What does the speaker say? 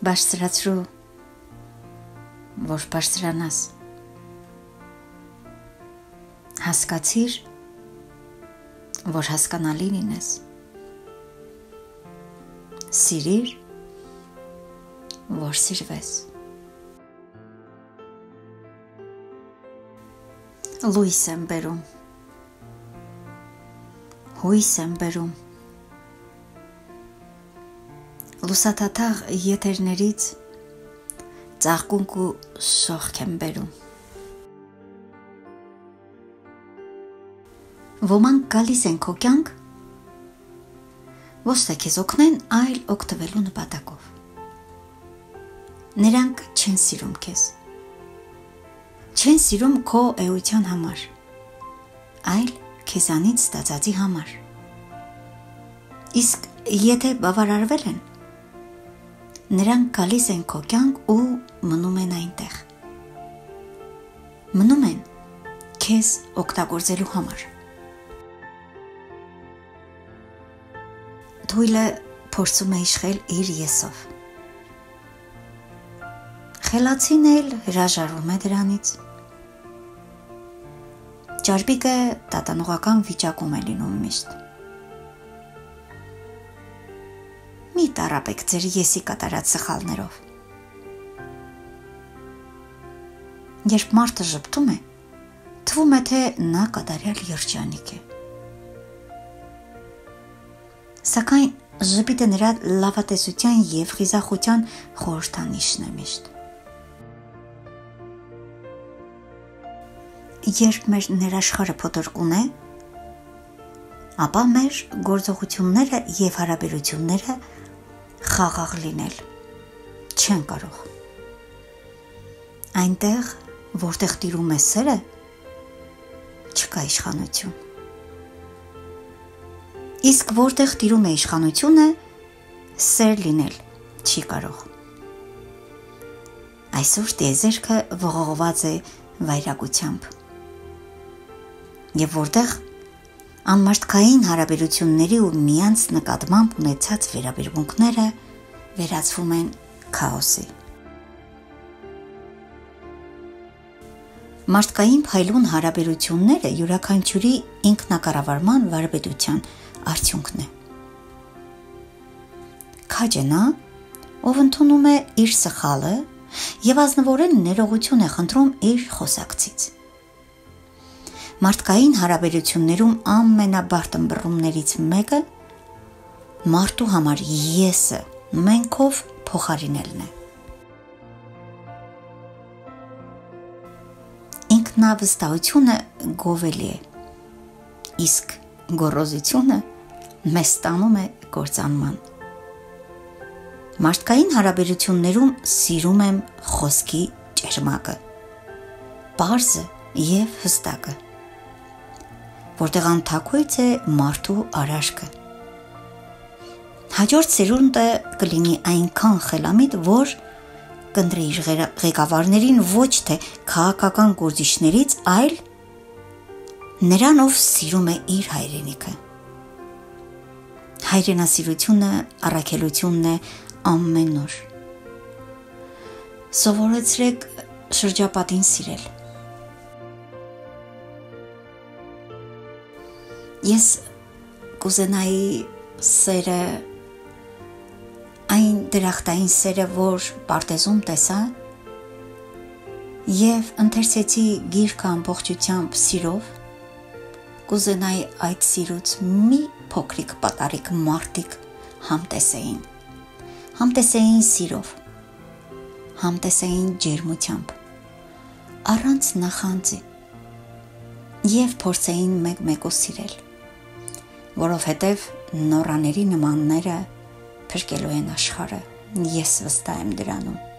բարձրացրու, որ բարձրանաս, հասկացիր, որ հասկանալի լինես, սիրիր, որ սիրվես։ Լույս եմ բերում, հույս եմ բերում, լուսաթաթաղ եթերներից ծաղկունք ու շողք եմ բերում։ Ոմանք գալիս են քո կյանք, ոչ թե քեզ օգնեն, այլ օգտվելու նպատակով։ Նրանք չեն սիրում քեզ, չեն սիրում քո էության համար, այլ քեզանից ստացածի համար։ Իսկ եթե բավարարվել են, նրանք գալիս են քո կյանք ու մնում են այնտեղ։ Մնում են քեզ օգտագործելու համար։ Թույլը փորձում է իշխել իր եսով։ Խելացին էլ հրաժարվում է դրանից։ Ճարպիկը տատանողական վիճակում է լինում միշտ։ Մի տառապեք ձեր եսի կատարած սխալներով։ Երբ մարդը ժպտում է, թվում է, թե նա կատարյալ երջանիկ է։ Սակայն ժպիտը նրա լավատեսության և խիզախության խորհրդանիշն է միշտ։ Երբ մեր ներաշխարհը փոթորկուն է, ապա մեր գործողությունները և հարաբերությունները խաղաղ լինել չեն կարող։ Այնտեղ, որտեղ տիրում է սերը, չկա իշխանություն։ Իսկ որտեղ տիրում է իշխանությունը, սեր լինել չի կարող։ Այսօր տիեզերքը ողողված է վայրագությամբ։ Եվ որտեղ անմարդկային հարաբերությունների ու միմյանց նկատմամբ ունեցած վերաբերմունքները վերածվում են քաոսի։ Մարդկային փայլուն հարաբերությունները յուրաքանչյուրի ինքնակառավարման վարպետության արդյունքն է։ Քաջ է նա, ով ընդունում է իր սխալը և ազնվորեն ներողություն է խնդրում իր խոսակցից։ Մարդկային հարաբերություններում ամենաբարդ ըմբռնումներից մեկը մարդու համար եսը մենք-ով փոխարինելն է։ Ինքնավստահությունը գովելի է, իսկ գոռոզությունը մեզ տանում է կործանման։ Մարդկային հարաբերություններում սիրում եմ խոսքի ճերմակը, պարզը և հստակը, որտեղ անթաքույց է մարդու արաշքը։ Հաջորդ սերունդը կլինի այնքան խելամիտ, որ կընտրի իր ղեկավարներին ոչ թե քաղաքական գործիչներից, այլ նրան, ով սիրում է իր հայրենիքը։ Հայրենասիրությունը առաքելությունն է ամեն օր։ Սովորեցրեք շրջապատին սիրել։ Ես կուզենայի սերը, այն դրախտային սերը, որ պարտեզում տեսա, և ընթերցեցի գիրքը ամբողջությամբ սիրով, կուզենայի այդ սիրուց մի փոքրիկ պատառիկ մարդիկ համտեսեին սիրով, համտեսեին ջերմությամբ, առանց նախանձի, և փորձեին մեկ-մեկով սիրել, որովհետև նորաների նմանները փրկելու են աշխարհը, ես վստահ եմ դրանում։